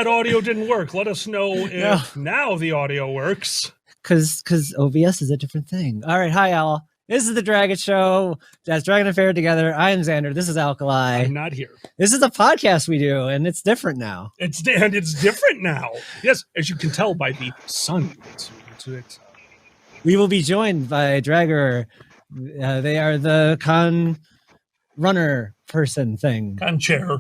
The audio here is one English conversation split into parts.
that audio didn't work. Let us know if now the audio works. Because OBS is a different thing. All right. Hi, all. This is the Dragget Show. That's Dragon Affair Together. I am Xander. This is Alkali. I'm not here. This is a podcast we do, and it's different now. It's different now. Yes, as you can tell by the sun. We will be joined by Dragger. They are the con runner person thing. Con chair.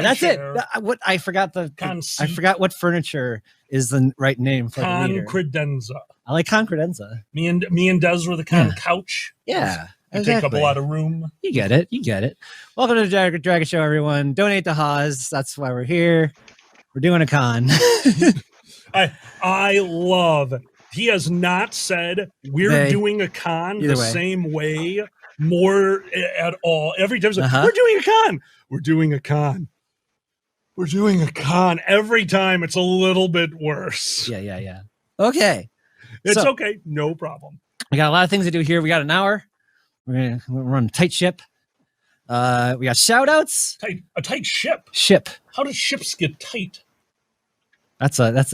That's it. What I forgot I forgot what furniture is the right name for the leader. Credenza. I like con credenza. Me and Des were the con couch. Yeah. You take up a lot of room. You get it. Welcome to the Dragget Show, everyone. Donate to Haas. That's why we're here. We're doing a con. I love. He has not said we're doing a con the same way more at all. Every time we're doing a con. We're doing a con. We're doing a con. Every time it's a little bit worse. Yeah. Okay. It's okay. No problem. We got a lot of things to do here. We got an hour. We're on a tight ship. We got shout outs. A tight ship. How do ships get tight? That's it's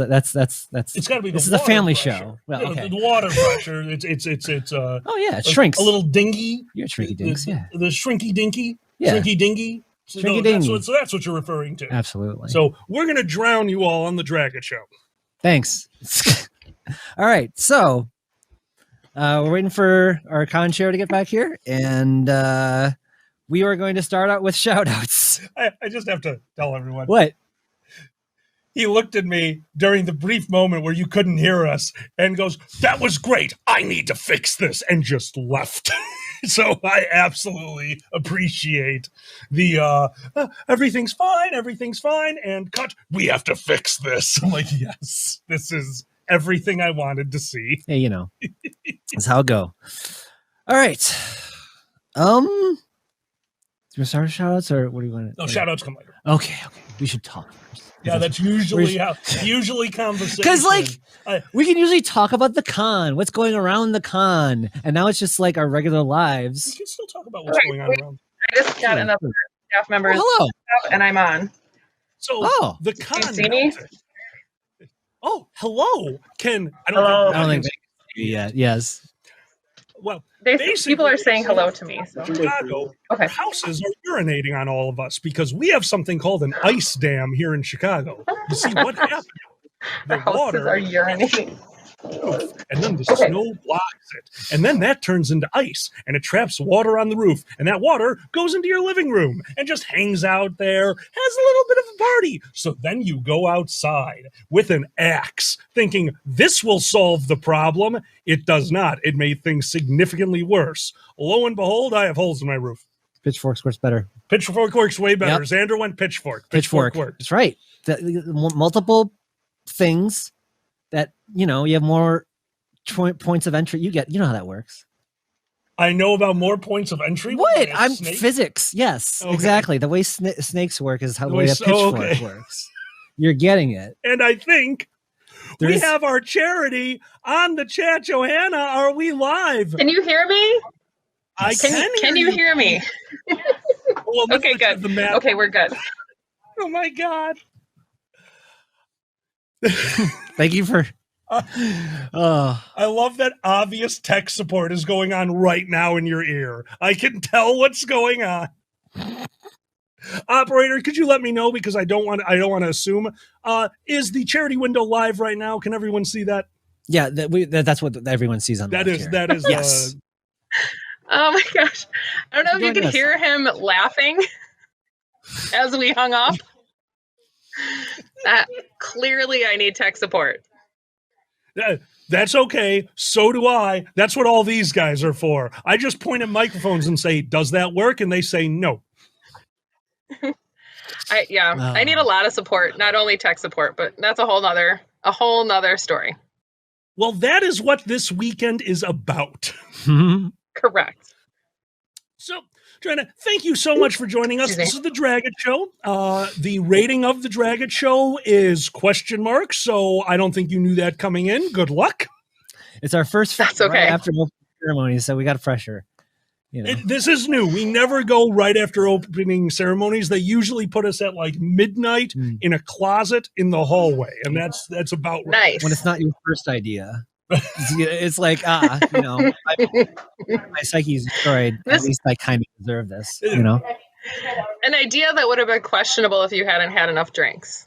got to be. This is a family show. Well, okay. The water pressure. It's it shrinks. A little dingy. You're shrinky dinks. Yeah. The shrinky dinky. Yeah. Shrinky dingy. So that's what you're referring to. Absolutely. So we're gonna drown you all on the Dragget Show. Thanks. All right. So we're waiting for our con chair to get back here, and we are going to start out with shout outs. I just have to tell everyone. What? He looked at me during the brief moment where you couldn't hear us and goes, "That was great. I need to fix this," and just left. So I absolutely appreciate the everything's fine, and cut. We have to fix this. I'm like, yes, this is everything I wanted to see. Hey, that's how it go. All right. Do we start shout outs or what do you want to? No, shout outs come later. Okay. We should talk first. Yeah, that's usually conversation. Because we can usually talk about the con, what's going around the con, and now it's just like our regular lives. We can still talk about what's going on around. I just got another staff member. Hello. And I'm on. So the con. Can you see me? Oh, hello. I don't think yet. Yes. Well, people are saying hello to me. So. Chicago, okay. Houses are urinating on all of us because we have something called an ice dam here in Chicago. You see what happened? The houses are urinating. And then the snow blocks it. And then that turns into ice and it traps water on the roof. And that water goes into your living room and just hangs out there, has a little bit of a party. So then you go outside with an axe thinking this will solve the problem. It does not. It made things significantly worse. Lo and behold, I have holes in my roof. Pitchfork works better. Pitchfork works way better. Yep. Xander went pitchfork. Pitchfork works. That's right. The multiple things that, you have more points of entry. You know how that works. I know about more points of entry. What? I'm physics. Yes, okay. Exactly. The way snakes work is how the way a pitchfork works. You're getting it. And I think we have our charity on the chat. Johanna, are we live? Can you hear me? Can you hear me? Well, okay, good. Okay, we're good. Oh my God. Thank you for I love that obvious tech support is going on right now in your ear. I can tell what's going on. Operator, could you let me know, because I don't want to assume. Is the charity window live right now? Can everyone see that? Yeah, that's what everyone sees on that. That is yes. Oh my gosh. I don't know if you can hear him laughing as we hung up. Clearly I need tech support. That's okay. So do I. That's what all these guys are for. I just point at microphones and say, does that work? And they say no. I need a lot of support, not only tech support, but that's a whole nother story. Well, that is what this weekend is about. Correct. So, Joanna, thank you so much for joining us. This is the Dragget Show. The rating of the Dragget Show is ? So I don't think you knew that coming in. Good luck. It's our first That's okay. Right after ceremony, so we got pressure. This is new. We never go right after opening ceremonies. They usually put us at like midnight in a closet in the hallway, and that's about right. Nice. When it's not your first idea. It's like, my psyche is destroyed. At least I kind of deserve this, An idea that would have been questionable if you hadn't had enough drinks.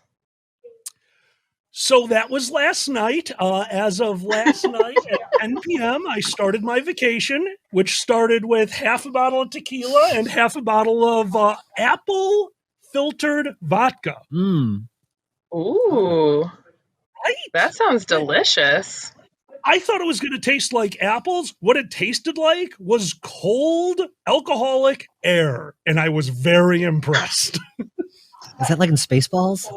So that was last night. As of last night at 10 p.m., I started my vacation, which started with half a bottle of tequila and half a bottle of apple filtered vodka. Ooh. Right? That sounds delicious. I thought it was going to taste like apples. What it tasted like was cold, alcoholic air, and I was very impressed. Is that like in Spaceballs?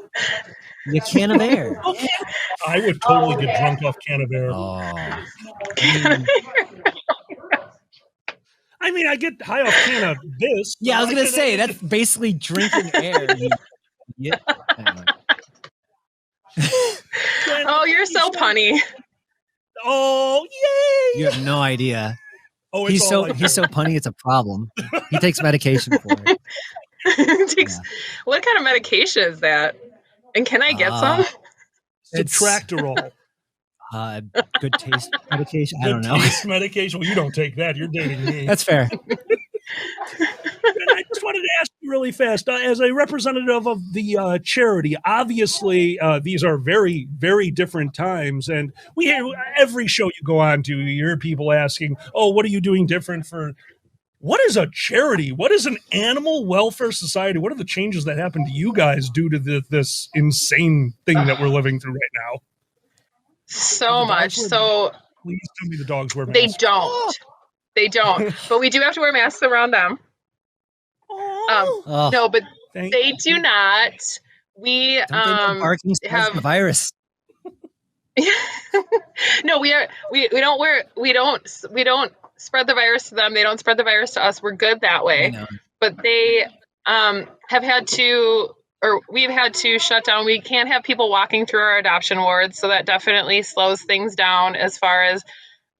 A can of air. Okay. I would totally get drunk off can of air. I mean, I get high off can of this. Yeah, I was going to say, that's basically drinking air. Oh, you're so punny. Oh, yay! You have no idea. Oh, he's so punny, it's a problem. He takes medication for it. What kind of medication is that? And can I get some? Subtractorol. Good taste medication. I don't know. Good taste medication. Well, you don't take that. You're dating me. That's fair. I just wanted to ask you really fast, as a representative of the charity, obviously these are very, very different times. And we hear every show you go on to, you hear people asking, oh, what are you doing different for? What is a charity? What is an animal welfare society? What are the changes that happen to you guys due to this insane thing that we're living through right now? So much. So please tell me the dogs wear masks. They don't. But we do have to wear masks around them. No, but they do not. We have the virus. No, we don't spread the virus to them. They don't spread the virus to us. We're good that way. But they we've had to shut down. We can't have people walking through our adoption wards, so that definitely slows things down as far as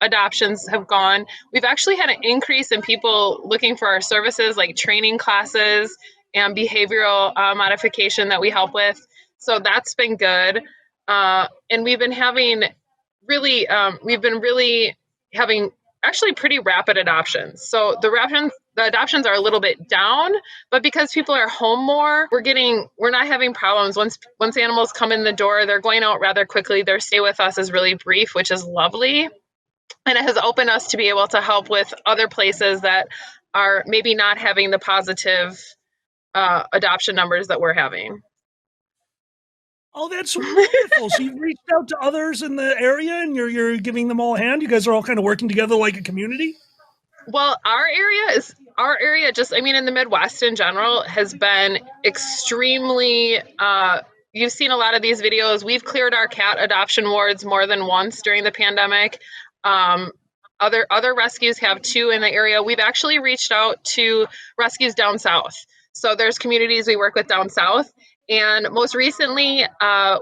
adoptions have gone. We've actually had an increase in people looking for our services, like training classes and behavioral modification that we help with. So that's been good. And we've been really having actually pretty rapid adoptions. So the adoptions are a little bit down, but because people are home more, we're not having problems. Once animals come in the door, they're going out rather quickly. Their stay with us is really brief, which is lovely. And it has opened us to be able to help with other places that are maybe not having the positive adoption numbers that we're having. Oh, that's wonderful. So you've reached out to others in the area and you're giving them all a hand? You guys are all kind of working together like a community? Well, our area just, I mean, in the Midwest in general has been extremely, you've seen a lot of these videos. We've cleared our cat adoption wards more than once during the pandemic. Other rescues have too in the area. We've actually reached out to rescues down south. So there's communities we work with down south. And most recently,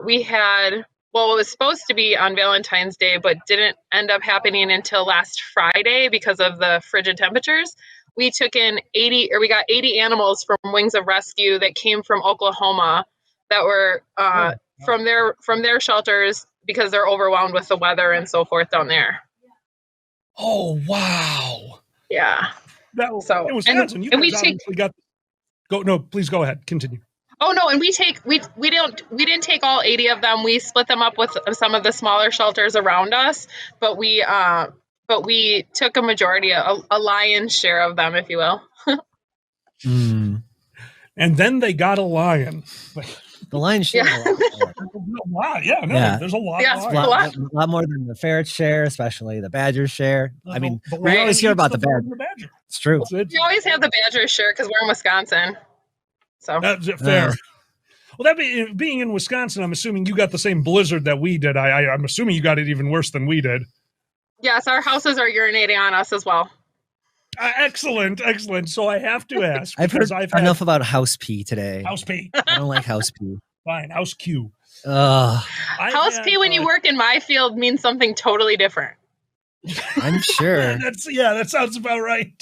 we had, it was supposed to be on Valentine's Day, but didn't end up happening until last Friday because of the frigid temperatures. We took in we got 80 animals from Wings of Rescue that came from Oklahoma that were from their shelters because they're overwhelmed with the weather and so forth down there. Oh, wow. Yeah. It was awesome. You guys obviously got. No, please go ahead. Continue. Oh no, and we didn't take all 80 of them. We split them up with some of the smaller shelters around us, but we took a majority, a lion's share of them, if you will. And then they got a lion. The lion's share. Yeah. There's a lot. Yeah, a lot more than the ferret's share, especially the badger's share. I mean, we always hear about the badger. It's true. You always have the badger's share because we're in Wisconsin. So that's fair. Well, being in Wisconsin, I'm assuming you got the same blizzard that we did. I'm assuming you got it even worse than we did. Yes, our houses are urinating on us as well. Excellent. So I have to ask. I've heard enough about house pee today. House pee. I don't like house pee. Fine, house Q. House pee when you work in my field means something totally different. I'm sure. That sounds about right.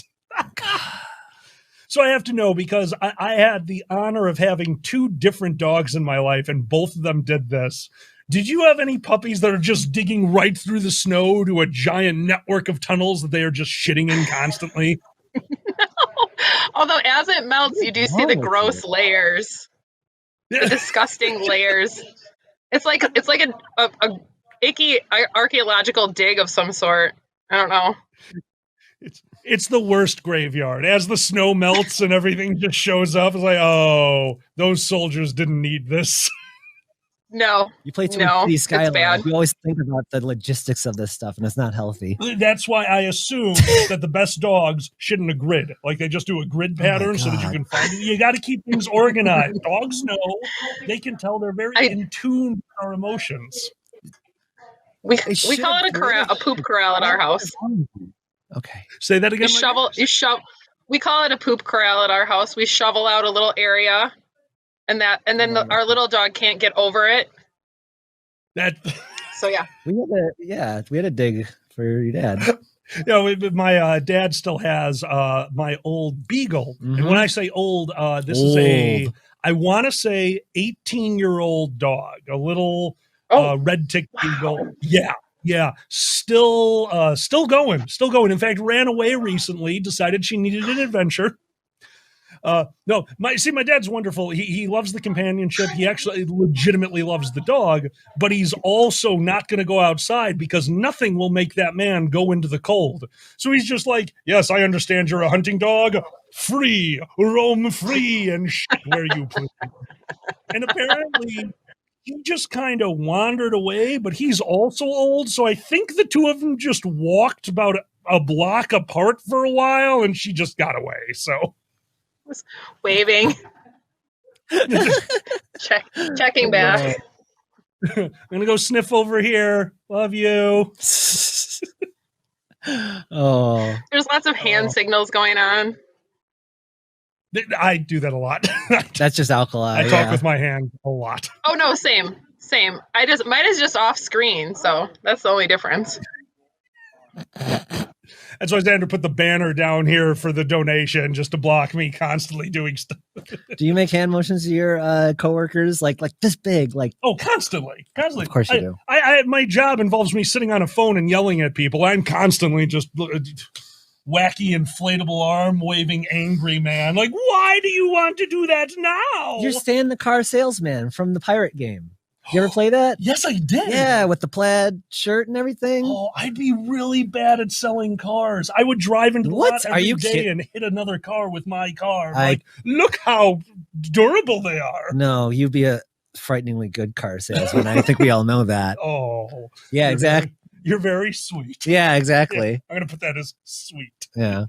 So I have to know, because I had the honor of having 2 different dogs in my life, and both of them did this. Did you have any puppies that are just digging right through the snow to a giant network of tunnels that they are just shitting in constantly? Although as it melts, you do see the gross layers, the disgusting layers. It's like a icky archaeological dig of some sort. I don't know. It's the worst graveyard. As the snow melts and everything just shows up, it's like, oh, those soldiers didn't need this. No. You play too No, many it's Skylines. bad. You always think about the logistics of this stuff, and it's not healthy. That's why I assume that the best dogs shit in a grid. Like, they just do a grid pattern so that you can find it. You got to keep things organized. Dogs know. They can tell. They're very in tune with our emotions. We call it a poop corral at our house. Okay. Say that again. We call it a poop corral at our house. We shovel out a little area, and then our little dog can't get over it. So yeah. We had a dig for your dad. My dad still has my old beagle. Mm-hmm. And when I say old, this is I want to say 18-year-old dog, a little red tick beagle. Yeah, still going. In fact, ran away recently, decided she needed an adventure. My dad's wonderful. He loves the companionship. He actually legitimately loves the dog, but he's also not going to go outside because nothing will make that man go into the cold. So he's just like, yes, I understand you're a hunting dog. Free, roam free and shit where you please. And apparently he just kind of wandered away, but he's also old. So I think the two of them just walked about a block apart for a while and she just got away. So was waving, checking back. I'm gonna go sniff over here. Love you. Oh, there's lots of hand signals going on. I do that a lot. That's just Alkali. I talk with my hand a lot. Oh no, same. Mine is just off screen, so that's the only difference. That's why Xander put the banner down here for the donation, just to block me constantly doing stuff. Do you make hand motions to your coworkers like this big? Constantly. Of course you do. My job involves me sitting on a phone and yelling at people. I'm constantly just wacky inflatable arm waving angry man. Like, why do you want to do that now? You're Stan the car salesman from the pirate game. You ever play that? Yes, I did. Yeah, with the plaid shirt and everything. Oh, I'd be really bad at selling cars. I would drive into the lot every day and hit another car with my car. Look how durable they are. No, you'd be a frighteningly good car salesman. I think we all know that. Oh. Yeah, exactly. You're very sweet. Yeah, exactly. Yeah, I'm going to put that as sweet. Yeah.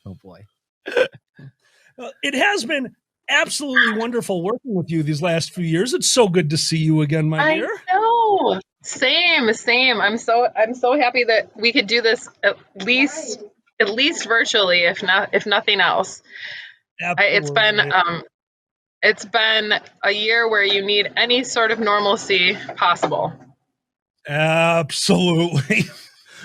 Oh, boy. It has been absolutely wonderful working with you these last few years. It's so good to see you again, my dear. I know. Same. I'm so happy that we could do this at least virtually, if nothing else. It's been a year where you need any sort of normalcy possible. Absolutely.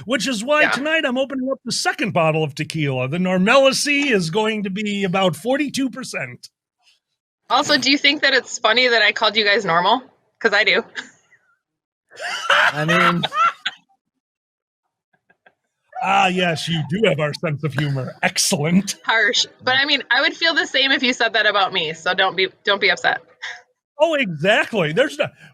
Which is why tonight I'm opening up the second bottle of tequila. The normalcy is going to be about 42%. Also, do you think that it's funny that I called you guys normal? Because I do. I mean... yes, you do have our sense of humor. Excellent. Harsh. But I mean, I would feel the same if you said that about me, so don't be upset. Oh, exactly.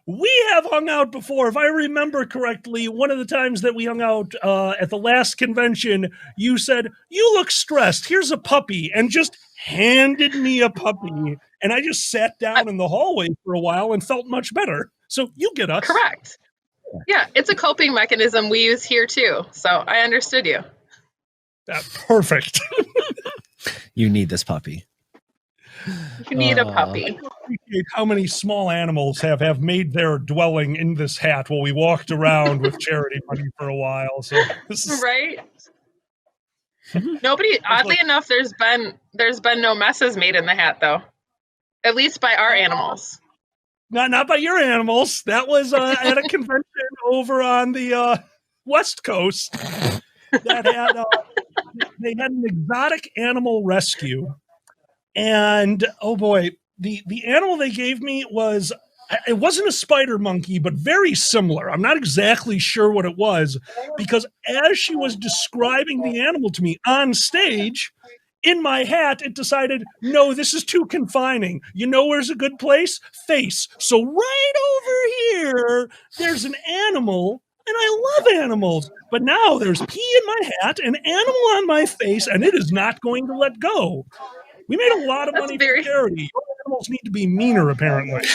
We have hung out before. If I remember correctly, one of the times that we hung out at the last convention, you said, "You look stressed. Here's a puppy," and just handed me a puppy. And I just sat down in the hallway for a while and felt much better. So you get us. Correct. Yeah, it's a coping mechanism we use here too. So I understood you. Perfect. You need this puppy. You need a puppy. I appreciate how many small animals have made their dwelling in this hat while we walked around with charity money for a while. So this is right. Nobody. Oddly enough, there's been no messes made in the hat though. At least by our animals. Not by your animals. That was at a convention over on the West Coast. That had they had an exotic animal rescue, and oh boy, the animal they gave me was, it wasn't a spider monkey, but very similar. I'm not exactly sure what it was, because as she was describing the animal to me on stage, in my hat, it decided, no, this is too confining. You know where's a good place? Face. So right over here, there's an animal, and I love animals. But now there's pee in my hat, an animal on my face, and it is not going to let go. We made a lot of money for charity. Animals need to be meaner, apparently.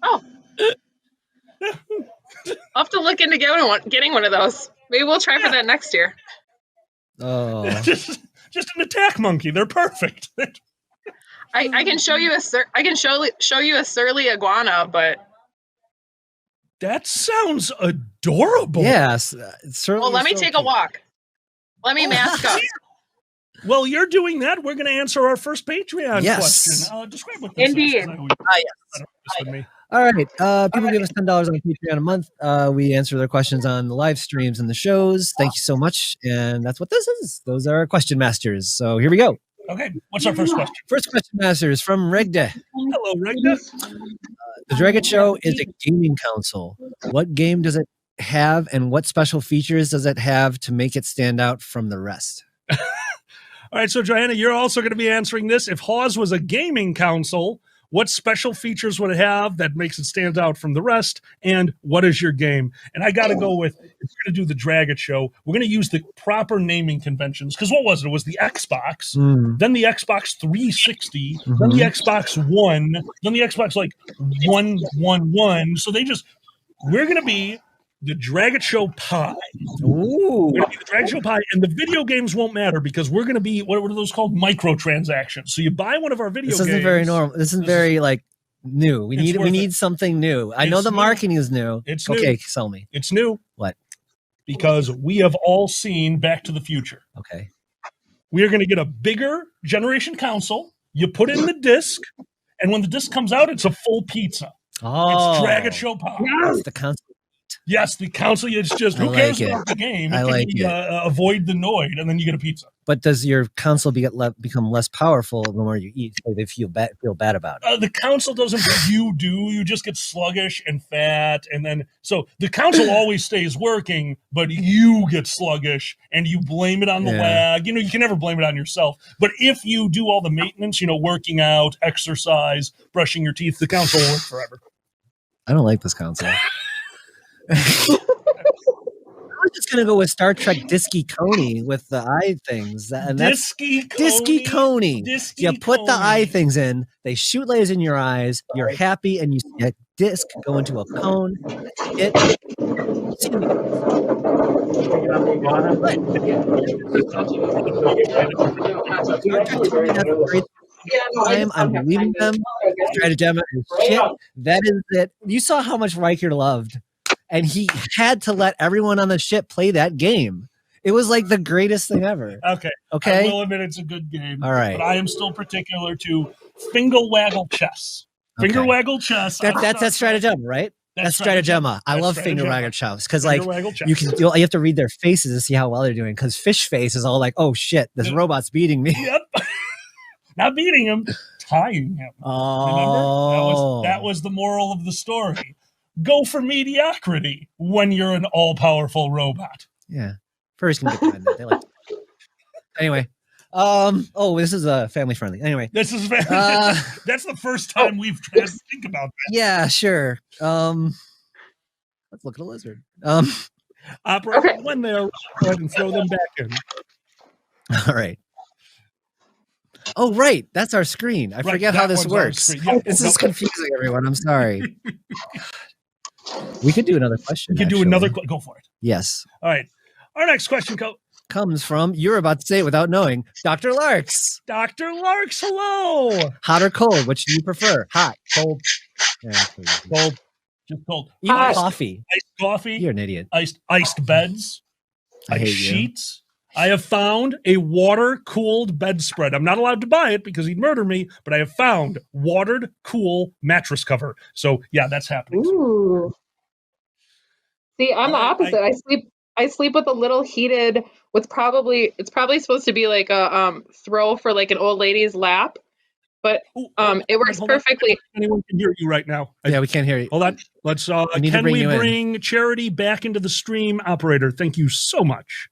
Oh. I'll have to look into getting one of those. Maybe we'll try for that next year. Oh. Just an attack monkey. They're perfect. I can show you show you a surly iguana, but that sounds adorable. Yes, certainly. Well, let me take a walk. Let me mask up. While you're doing that, we're going to answer our first Patreon question. Describe what this Indeed. is. Yes. All right. People give us $10 on Patreon a month. We answer their questions on the live streams and the shows. Thank you so much. And that's what this is. Those are our question masters. So here we go. Okay. What's our first question? First question master is from Regda. Hello, Regda. The Dragget Show is a gaming console. What game does it have, and what special features does it have to make it stand out from the rest? All right. So, Joanna, you're also going to be answering this. If Hawes was a gaming console, what special features would it have that makes it stand out from the rest? And what is your game? And I got to go with, if we're going to do the Dragget Show, we're going to use the proper naming conventions. Because what was it? It was the Xbox, then the Xbox 360, then the Xbox One, then the Xbox 111. So we're going to be the Dragget Show Pie. Ooh. We're going to be the Dragget Show Pie, and the video games won't matter because we're going to be, what are those called? Microtransactions. So you buy one of our video games. This isn't very normal. This isn't very new. We need something new. I know the marketing is new. It's okay. New. Sell me. It's new. What? Because we have all seen Back to the Future. Okay. We are going to get a bigger generation console. You put in the disc, and when the disc comes out, it's a full pizza. Oh. It's Dragget Show Pie. Yes. The console. Yes, the console. It's just, who cares about the game? Avoid the Noid, and then you get a pizza. But does your console become less powerful the more you eat? So they feel bad about it. The console doesn't. You do. You just get sluggish and fat, and then so the console always stays working, but you get sluggish, and you blame it on the lag. You can never blame it on yourself. But if you do all the maintenance, working out, exercise, brushing your teeth, the console will work forever. I don't like this console. I'm just gonna go with Star Trek Disky Coney with the eye things. And that's Disky Coney. You put the eye things in, they shoot lasers in your eyes, you're happy, and you see a disc go into a cone. I'm believing them. Stratagema is shit. That is it. You saw how much Riker loved. And he had to let everyone on the ship play that game. It was like the greatest thing ever. Okay. I will admit it's a good game. All right. But I am still particular to finger waggle chess. Finger waggle chess. That's Stratagema, right? That's Stratagema. I love finger waggle chess because you have to read their faces to see how well they're doing. Because Fish Face is all like, "Oh shit, this robot's beating me." Yep. Not beating him, tying him. Oh. Remember? That was the moral of the story. Go for mediocrity when you're an all-powerful robot. Yeah. Furries can get behind that. They like anyway. This is family friendly. Anyway. This is that's the first time we've tried to think about that. Yeah, sure. Let's look at a lizard. Operator, when they're go ahead and throw them back in. All right. Oh, right. That's our screen. I forget how this works. Yeah. This is confusing, everyone. I'm sorry. We could do another question. We could do another. Go for it. Yes. All right. Our next question comes from, you're about to say it without knowing, Dr. Larks. Dr. Larks, hello. Hot or cold? Which do you prefer? Hot, cold? Yeah, cold. Just cold. Even coffee. Iced coffee. You're an idiot. Iced beds. Iced sheets. I have found a water-cooled bedspread. I'm not allowed to buy it because he'd murder me, but I have found watered, cool mattress cover. So, yeah, that's happening. Ooh. See, I'm the opposite. I sleep with a little heated. It's probably supposed to be like a throw for like an old lady's lap, but it works perfectly. Anyone can hear you right now. Yeah, we can't hear you. Hold on. Let's. Can we bring Charity back into the stream, operator? Thank you so much.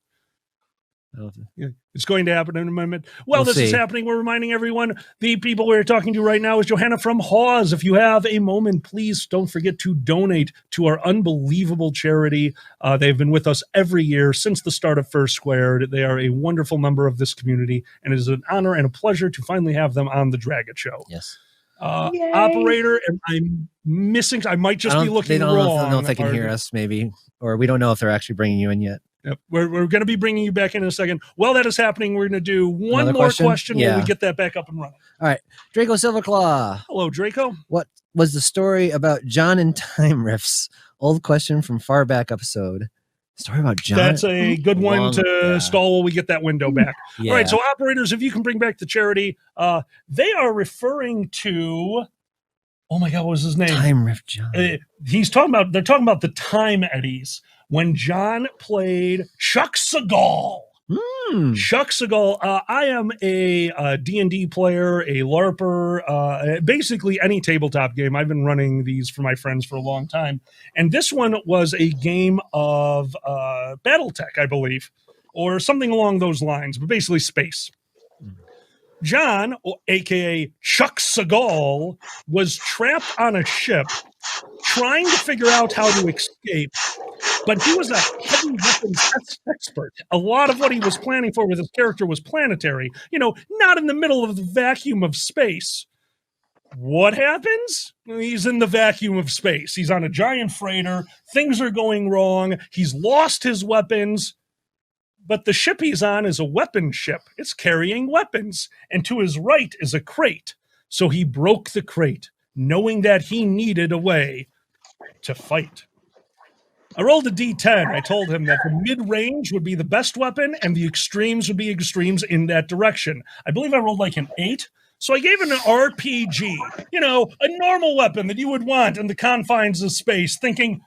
Yeah, it's going to happen in a moment. Well, this is happening. We're reminding everyone, the people we're talking to right now is Johanna from Hawes. If you have a moment, please don't forget to donate to our unbelievable charity. They've been with us every year since the start of First Squared. They are a wonderful member of this community, and it is an honor and a pleasure to finally have them on the Dragget Show. Yes. Operator, am I missing? I might just be looking wrong. I don't know if they can hear us, maybe, or we don't know if they're actually bringing you in yet. Yep. We're going to be bringing you back in a second. While that is happening, we're going to do one more question when we get that back up and running. All right. Draco Silverclaw. Hello, Draco. What was the story about John and time riffs? Old question from far back episode. Story about John. That's a good one to stall while we get that window back. Yeah. All right. So operators, if you can bring back the charity, they are referring to, oh my God, what was his name? Time riff John. They're talking about the time eddies. When John played Chuck Segal. Chuck Segal, I am a D&D player, a LARPer, basically any tabletop game. I've been running these for my friends for a long time. And this one was a game of Battletech, I believe, or something along those lines, but basically space. John, a.k.a. Chuck Segal, was trapped on a ship trying to figure out how to escape. But he was a heavy weapons expert. A lot of what he was planning for with his character was planetary, not in the middle of the vacuum of space. What happens? He's in the vacuum of space. He's on a giant freighter. Things are going wrong. He's lost his weapons. But the ship he's on is a weapon ship. It's carrying weapons. And to his right is a crate. So he broke the crate, knowing that he needed a way to fight. I rolled a D10. I told him that the mid-range would be the best weapon and the extremes would be extremes in that direction. I believe I rolled like an 8. So I gave him an RPG, a normal weapon that you would want in the confines of space, thinking,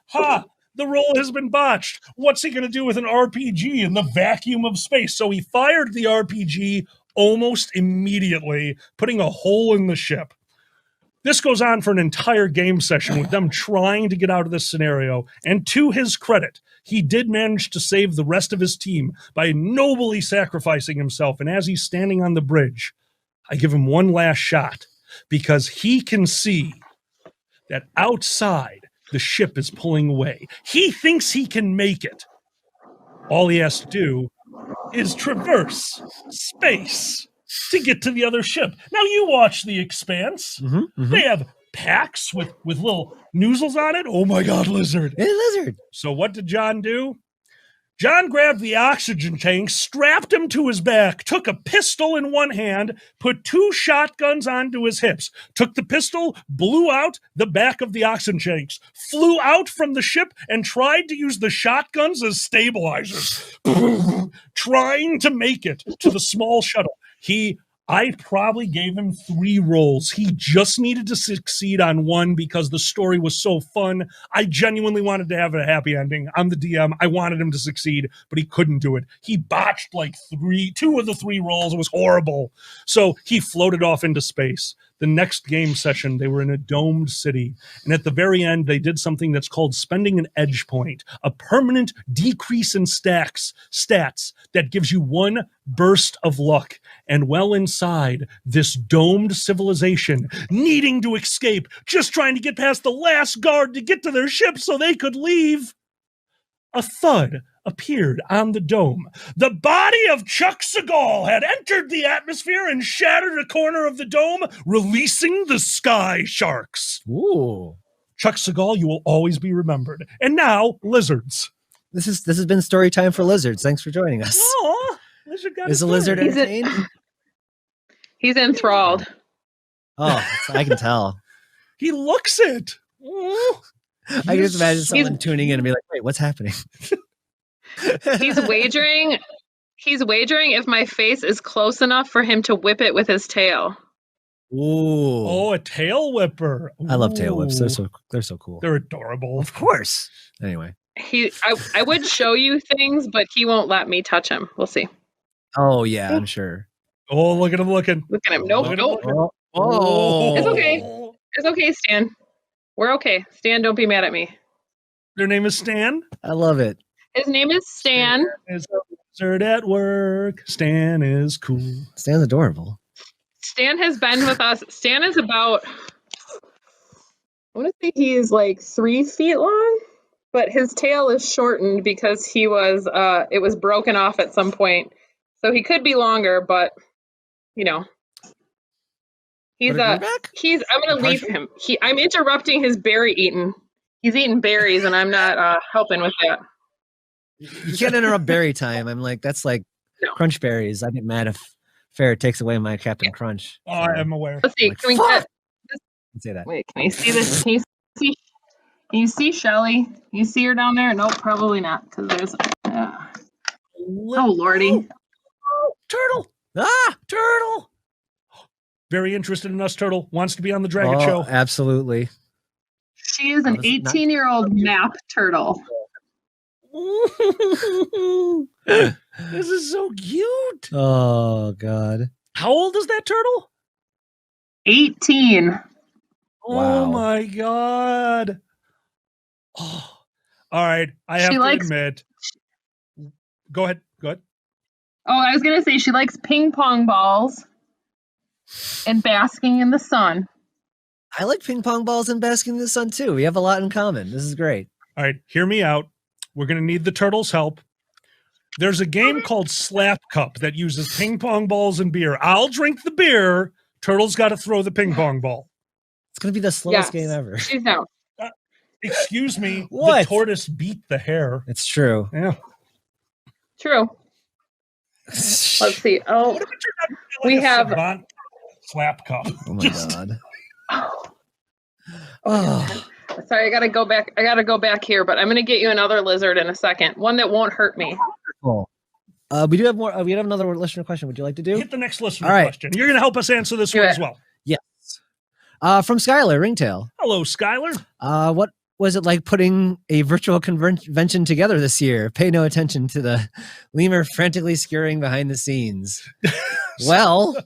the roll has been botched. What's he going to do with an RPG in the vacuum of space? So he fired the RPG almost immediately, putting a hole in the ship. This goes on for an entire game session with them trying to get out of this scenario. And to his credit, he did manage to save the rest of his team by nobly sacrificing himself. And as he's standing on the bridge, I give him one last shot because he can see that outside the ship is pulling away. He thinks he can make it. All he has to do is traverse space to get to the other ship. Now you watch The Expanse. They have packs with little noozles on it. Oh my God, lizard. It's a lizard. So what did John do? John grabbed the oxygen tank, strapped him to his back, took a pistol in one hand, put 2 shotguns onto his hips, took the pistol, blew out the back of the oxygen tanks, flew out from the ship, and tried to use the shotguns as stabilizers, trying to make it to the small shuttle. I probably gave him 3 rolls. He just needed to succeed on 1 because the story was so fun. I genuinely wanted to have a happy ending. I'm the DM. I wanted him to succeed, but he couldn't do it. He botched like 2 of the 3 rolls. It was horrible. So he floated off into space. The next game session, they were in a domed city. And at the very end, they did something that's called spending an edge point, a permanent decrease in stats that gives you 1 burst of luck. And well inside this domed civilization, needing to escape, just trying to get past the last guard to get to their ship so they could leave, a thud appeared on the dome. The body of Chuck Segal had entered the atmosphere and shattered a corner of the dome, releasing the sky sharks. Ooh. Chuck Segal, you will always be remembered. And now, lizards. This has been story time for lizards. Thanks for joining us. Oh, lizard got Is a lizard entertained? He's enthralled. Oh, I can tell. He looks it. I can just imagine someone tuning in and be like, wait, what's happening? He's wagering if my face is close enough for him to whip it with his tail. Ooh. Oh, a tail whipper. Ooh. I love tail whips. They're so cool. They're adorable. Of course. Anyway. I would show you things, but he won't let me touch him. We'll see. Oh yeah, I'm sure. Oh, look at him looking. Look at him. Nope. Nope. Oh. It's okay. It's okay, Stan. We're okay. Stan, don't be mad at me. Their name is Stan. I love it. His name is Stan. Stan is a wizard at work. Stan is cool. Stan's adorable. Stan has been with us. Stan is about, I want to say he is like 3 feet long, but his tail is shortened because it was broken off at some point. So he could be longer, but you know. I'm gonna leave him. I'm interrupting his berry eating. He's eating berries and I'm not helping with that. You can't interrupt berry time. I'm like, that's like crunch berries. I get mad if Farrah takes away my Captain Crunch. Oh, I am aware. Let's see. Like, can we get this? Say that. Wait, can you see this? Can you see Shelly? You see her down there? Nope, probably not, because there's oh lordy. Oh, turtle. Turtle. Very interested in us, Turtle. Wants to be on the Dragget show. Absolutely. She is an 18-year-old map turtle. This is so cute. Oh, God. How old is that turtle? 18. Oh, my God. Oh. All right. I have to admit. Go ahead. Oh, I was going to say she likes ping pong balls and basking in the sun. I like ping pong balls and basking in the sun, too. We have a lot in common. This is great. All right. Hear me out. We're going to need the turtle's help. There's a game called Slap Cup that uses ping pong balls and beer. I'll drink the beer. Turtle's got to throw the ping pong ball. It's going to be the slowest game ever. She's down. Excuse me. What? The tortoise beat the hare. It's true. Yeah. True. Let's see. Oh, we have Slap Cup. Oh my God. Oh. Sorry, I gotta go back. Here, but I'm gonna get you another lizard in a second. One that won't hurt me. Cool. We do have more. We have another listener question. Would you like to do? Hit the next listener question. You're gonna help us answer this one as well. Yes. From Skylar Ringtail. Hello, Skylar. What was it like putting a virtual convention together this year? Pay no attention to the lemur frantically scurrying behind the scenes. Well,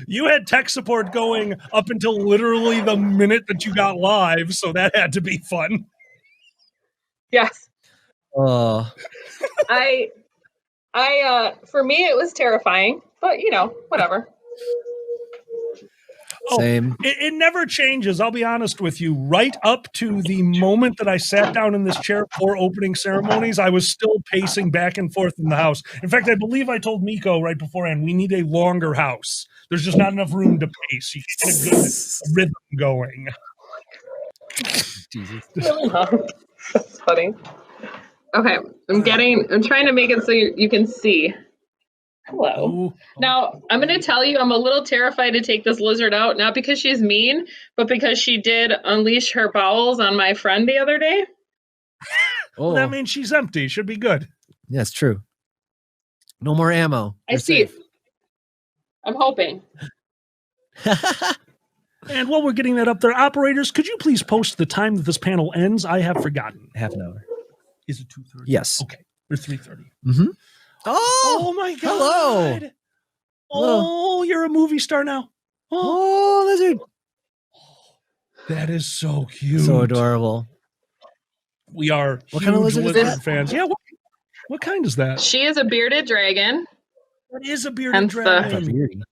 you had tech support going up until literally the minute that you got live, so that had to be fun. Yes. Oh. For me it was terrifying, but whatever. Same. It never changes. I'll be honest with you. Right up to the moment that I sat down in this chair for opening ceremonies, I was still pacing back and forth in the house. In fact, I believe I told Miko right beforehand, we need a longer house. There's just not enough room to pace. You get a good rhythm going. Jesus. That's funny. Okay, I'm trying to make it so you can see. Hello. Now, I'm going to tell you, I'm a little terrified to take this lizard out, not because she's mean, but because she did unleash her bowels on my friend the other day. Well, that means she's empty. Should be good. Yeah, it's true. No more ammo. I see. I'm hoping. And while we're getting that up there, operators, could you please post the time that this panel ends? I have forgotten. Half an hour. Is it 2:30? Yes. Okay. Or 3:30. Mm-hmm. Oh my God. Hello. Oh, you're a movie star now. Oh, lizard. That is so cute. So adorable. We are what kind of lizard fans. Yeah, what kind is that? She is a bearded dragon. What is a bearded dragon?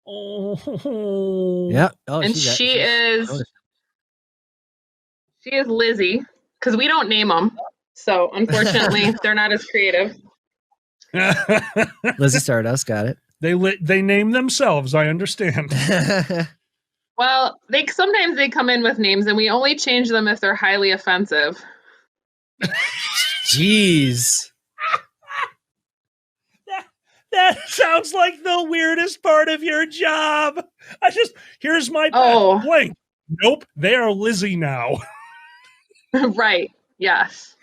Oh. Yeah. Oh, and she is Lizzie, because we don't name them. So unfortunately, they're not as creative. Lizzie Stardust, got it. They name themselves. I understand. Well, sometimes they come in with names, and we only change them if they're highly offensive. Jeez. That sounds like the weirdest part of your job. Here's my blank. Nope, they are Lizzie now. Right. Yes.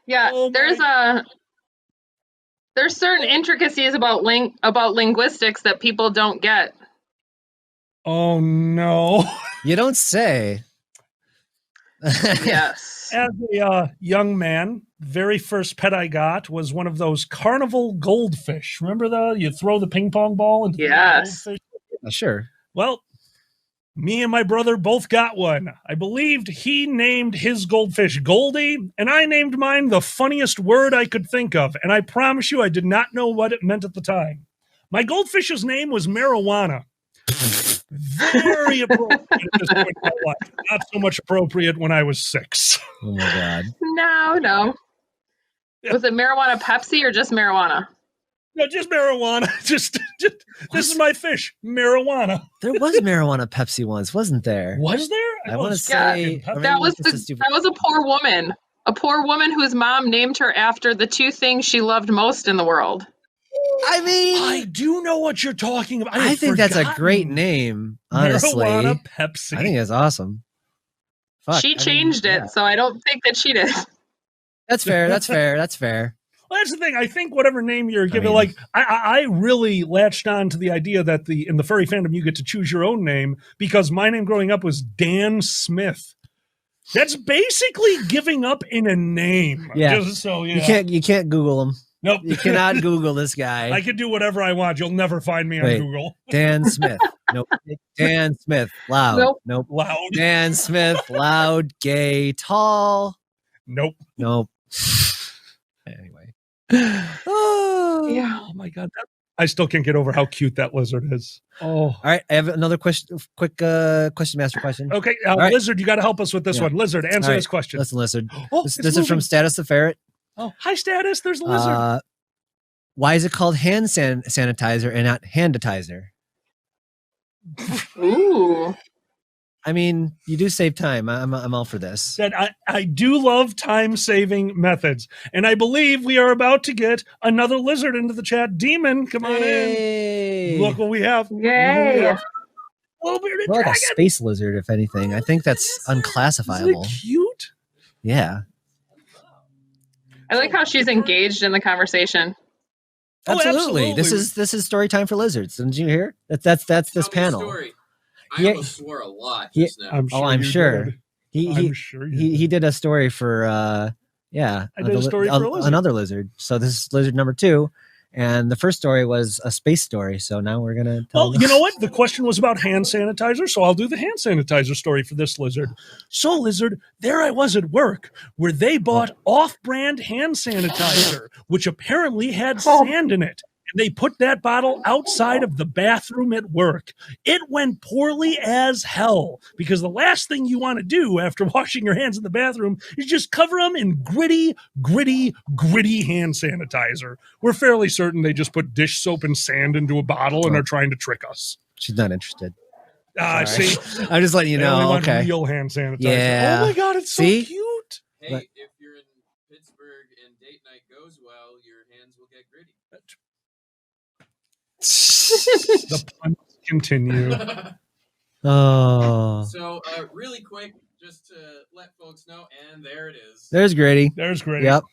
Yeah. There's certain intricacies about linguistics that people don't get. Oh no. You don't say. Yes. As a young man, very first pet I got was one of those carnival goldfish. Remember you throw the ping pong ball into the goldfish? Sure. Well, me and my brother both got one. I believed he named his goldfish Goldie, and I named mine the funniest word I could think of. And I promise you, I did not know what it meant at the time. My goldfish's name was marijuana. Very appropriate at this point in my life. Not so much appropriate when I was 6. Oh my God. No. Yeah. Was it marijuana Pepsi or just marijuana? No, just marijuana. Just this is my fish, marijuana. There was marijuana Pepsi once, wasn't there? Was there? I want to say that was a poor woman. A poor woman whose mom named her after the 2 things she loved most in the world. I mean, I do know what you're talking about. I think that's a great name, honestly. Marijuana Pepsi. I think that's awesome. Fuck, she changed it, so I don't think that she did. That's fair. That's fair. Well, that's the thing. I think whatever name you're giving, I really latched on to the idea that in the furry fandom you get to choose your own name, because my name growing up was Dan Smith. That's basically giving up in a name. Yeah. Just so you can't Google him. Nope. You cannot Google this guy. I can do whatever I want. You'll never find me on Google. Dan Smith. Nope. Dan Smith. Loud. Nope. Loud. Dan Smith. Loud. Gay. Tall. Nope. Anyway. Yeah. Oh my God. I still can't get over how cute that lizard is. Oh. All right. I have another question. Quick question master question. Okay. Lizard, you got to help us with this one. Lizard, answer this question. Listen, Lizard. This is from Status the Ferret. Oh, hi, Status. There's Lizard. Why is it called hand sanitizer and not handitizer? Ooh. I mean, you do save time. I'm all for this. That I do love time-saving methods. And I believe we are about to get another lizard into the chat. Demon, come on in. Look what we have. Yay. More like a space lizard, if anything. I think that's unclassifiable. Isn't it cute? Yeah. I like how she's engaged in the conversation. Absolutely. This is story time for lizards. Didn't you hear? That's this panel. Story. I almost swore a lot just now. I'm sure. He did a story for I did a story for a lizard. Another lizard. So this is lizard number 2. And the first story was a space story. So now we're going to tell you know what? The question was about hand sanitizer. So I'll do the hand sanitizer story for this lizard. So, lizard, there I was at work where they bought off-brand hand sanitizer, which apparently had sand in it. And they put that bottle outside of the bathroom at work. It went poorly as hell, because the last thing you want to do after washing your hands in the bathroom is just cover them in gritty hand sanitizer. We're fairly certain they just put dish soap and sand into a bottle and are trying to trick us. She's not interested. See, I'm just letting you know. Okay. Real hand sanitizer. Yeah. Oh my God, it's so cute. Hey, if you're in Pittsburgh and date night goes well, your hands will get gritty. The puns continue. So, really quick, just to let folks know, and there it is. There's Grady. Yep.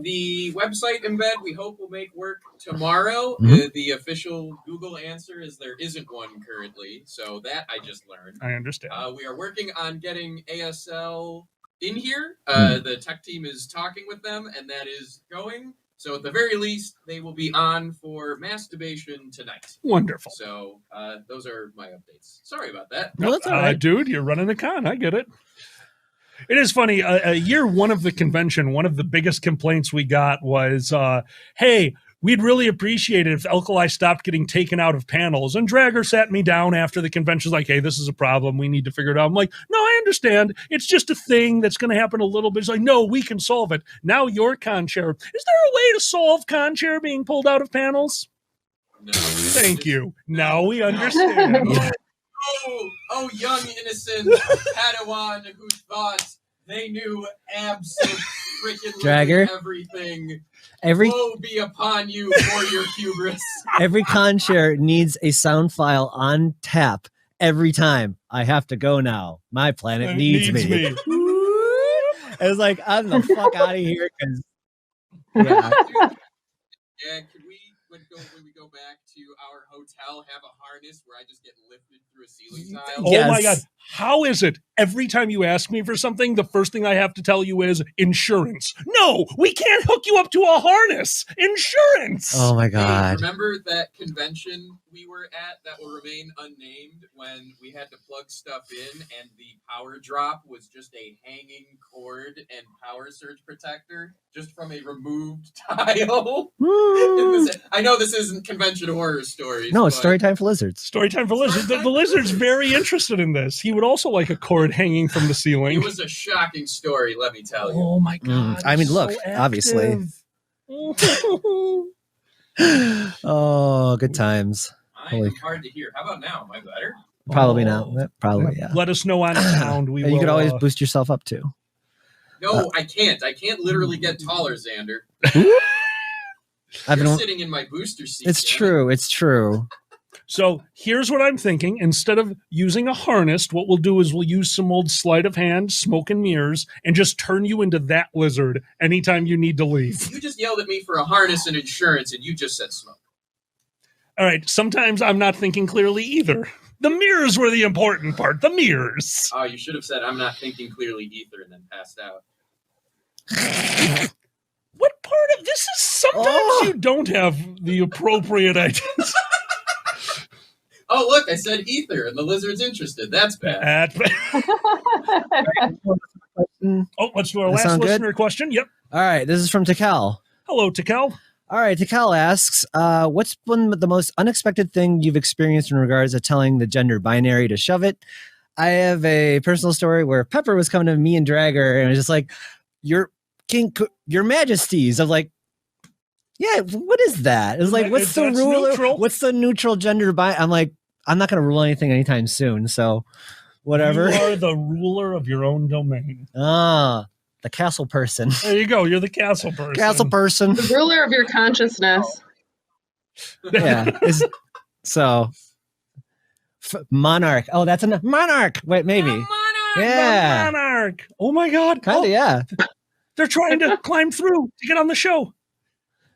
The website embed, we hope will make work tomorrow. The official Google answer is there isn't one currently, so that I just learned. I understand. We are working on getting ASL in here. The tech team is talking with them, and that is going. So at the very least, they will be on for masturbation tonight. Wonderful. So those are my updates. Sorry about that. No, that's all right. Dude, you're running a con. I get it. It is funny. Year one of the convention, one of the biggest complaints we got was, hey, we'd really appreciate it if Alkali stopped getting taken out of panels. And Dragger sat me down after the convention, like, hey, this is a problem. We need to figure it out. I'm like, no, I understand. It's just a thing that's going to happen a little bit. It's like, no, we can solve it. Now you're con chair. Is there a way to solve con chair being pulled out of panels? No. Thank you. Now we understand. Oh, young, innocent Padawan who thought they knew absolutely freaking everything. Woe be upon you for your hubris. Every con chair needs a sound file on tap every time. I have to go now. My planet needs me. It was like, I'm the fuck out of here. Yeah, could we, when we go back to our hotel, have a harness where I just get lifted through a ceiling tile? Oh my God. How is it every time you ask me for something, the first thing I have to tell you is insurance? No, we can't hook you up to a harness. Insurance. Oh my God. Hey, remember that convention we were at that will remain unnamed when we had to plug stuff in and the power drop was just a hanging cord and power surge protector just from a removed tile? I know this isn't convention horror stories. No, it's story time for lizards. Story time for lizards. The lizard's very interested in this. He would also like a cord hanging from the ceiling. It was a shocking story, let me tell you. Oh my God. I mean, look, obviously. Oh, good times. I'm hard to hear. How about now? Am I better? Probably not. Probably, yeah. Let us know on sound. You could always boost yourself up too. No, I can't. I can't literally get taller, Xander. You're sitting in my booster seat. It's true. It's true. So here's what I'm thinking. Instead of using a harness, what we'll do is we'll use some old sleight of hand, smoke and mirrors, and just turn you into that lizard anytime you need to leave. You just yelled at me for a harness and insurance, and you just said smoke. All right. Sometimes I'm not thinking clearly either. The mirrors were the important part. The mirrors. Oh, you should have said I'm not thinking clearly either and then passed out. What part of this is sometimes you don't have the appropriate ideas. Oh, look, I said ether, and the lizard's interested. That's bad. Oh, let's do our last listener question. Yep. All right, this is from Tikal. Hello, Tikal. All right, Tikal asks, what's been the most unexpected thing you've experienced in regards to telling the gender binary to shove it? I have a personal story where Pepper was coming to me and Dragger, and it was just like, your majesties. I was like, yeah, what is that? It was like, what's the rule? Neutral. What's the neutral gender I'm like, I'm not going to rule anything anytime soon. So whatever. You are the ruler of your own domain. The castle person. There you go. You're the castle person. Castle person. The ruler of your consciousness. Yeah. Monarch. Oh, that's a monarch. Wait, maybe. Monarch. Yeah. Monarch. Oh my God. Kind of, yeah. They're trying to climb through to get on the show.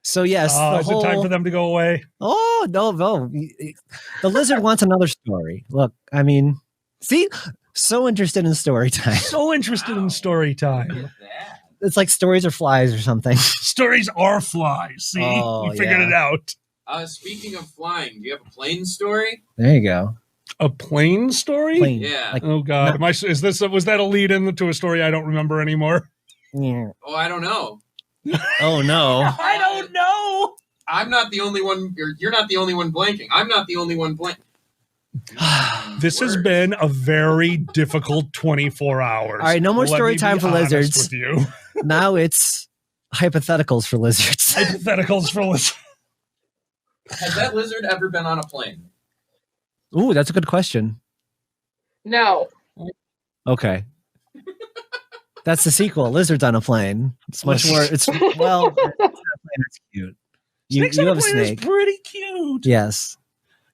So yes, is it time for them to go away? Oh no! The lizard wants another story. Look, I mean, see, so interested in story time. So interested in story time. It's like stories are flies or something. Stories are flies. See, we figured it out. Speaking of flying, do you have a plane story? There you go. A plane story? Plane. Yeah. Like, oh God, was that a lead into a story I don't remember anymore? Yeah. Oh, I don't know. Oh no! I don't know. I'm not the only one. You're not the only one blanking. I'm not the only one blanking. This has been a very difficult 24 hours. All right, no more story time for lizards. With you. Now it's hypotheticals for lizards. Hypotheticals for lizards. Has that lizard ever been on a plane? Ooh, that's a good question. No. Okay. That's the sequel, Lizards on a Plane. It's much more, it's cute. You have a snake. Is pretty cute. Yes.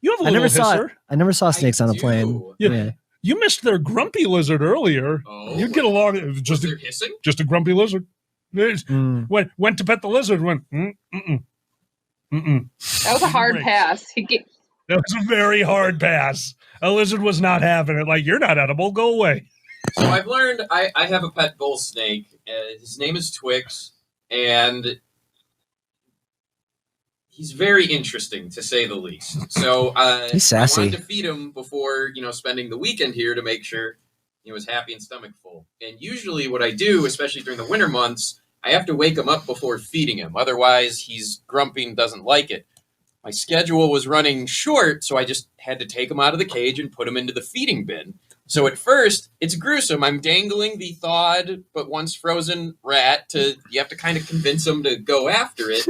You have a little hisser. I never saw snakes on a plane. Yeah. You missed their grumpy lizard earlier. Oh, you'd get along. Just hissing? Just a grumpy lizard. Went to pet the lizard. Went. That was a hard pass. That was a very hard pass. A lizard was not having it. Like, you're not edible. Go away. So I've learned I have a pet bull snake. His name is Twix, and he's very interesting, to say the least. So he's sassy. I wanted to feed him before, spending the weekend here to make sure he was happy and stomach full. And usually what I do, especially during the winter months, I have to wake him up before feeding him. Otherwise, he's grumpy and doesn't like it. My schedule was running short, so I just had to take him out of the cage and put him into the feeding bin. So at first, it's gruesome. I'm dangling the thawed but once frozen rat you have to kind of convince him to go after it.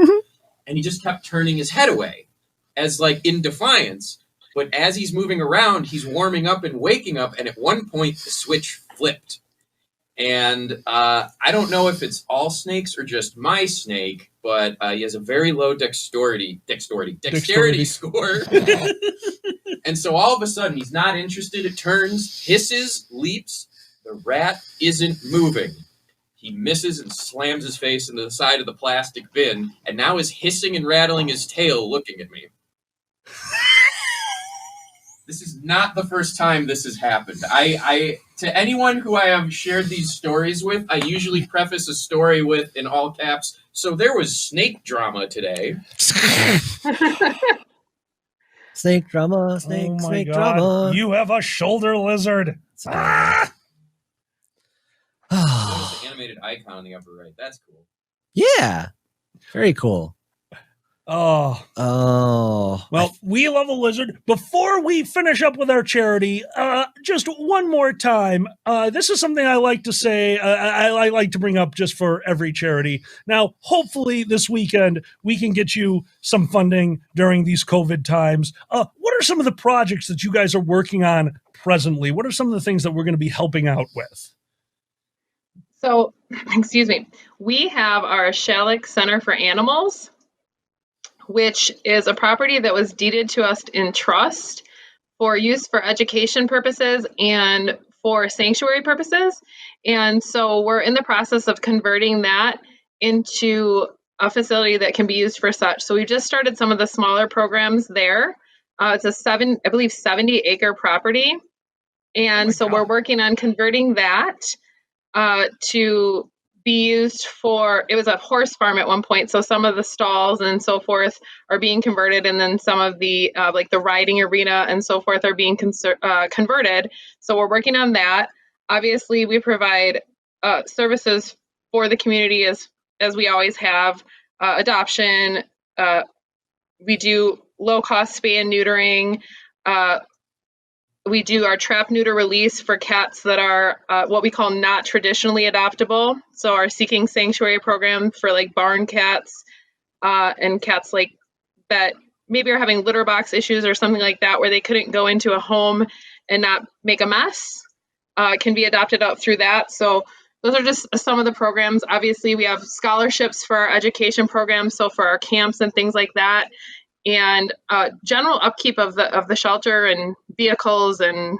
And he just kept turning his head away as like in defiance. But as he's moving around, he's warming up and waking up. And at one point, the switch flipped. And I don't know if it's all snakes or just my snake, but he has a very low dexterity score. And so all of a sudden, he's not interested. It turns, hisses, leaps. The rat isn't moving. He misses and slams his face into the side of the plastic bin, and now is hissing and rattling his tail looking at me. This is not the first time this has happened. I to anyone who I have shared these stories with, I usually preface a story with in all caps. So there was snake drama today. Snake drama, snake drama. You have a shoulder lizard. Ah! Notice the animated icon on the upper right. That's cool. Yeah, very cool. Well, we love a lizard. Before we finish up with our charity, just one more time. This is something I like to say. I like to bring up just for every charity. Now, hopefully this weekend we can get you some funding during these COVID times. What are some of the projects that you guys are working on presently? What are some of the things that we're going to be helping out with? So, excuse me. We have our Shalleck Center for Animals, which is a property that was deeded to us in trust for use for education purposes and for sanctuary purposes. And so we're in the process of converting that into a facility that can be used for such. So we just started some of the smaller programs there. It's a 70-acre property. And so we're working on converting that to be used for, it was a horse farm at one point, so some of the stalls and so forth are being converted, and then some of the like the riding arena and so forth are being converted. So we're working on that. Obviously we provide services for the community as we always have. Adoption, we do low-cost spay and neutering. We do our trap neuter release for cats that are what we call not traditionally adoptable. So our Seeking Sanctuary program for like barn cats and cats like that maybe are having litter box issues or something like that, where they couldn't go into a home and not make a mess, can be adopted out through that. So those are just some of the programs. Obviously we have scholarships for our education programs, so for our camps and things like that. And general upkeep of the shelter and vehicles and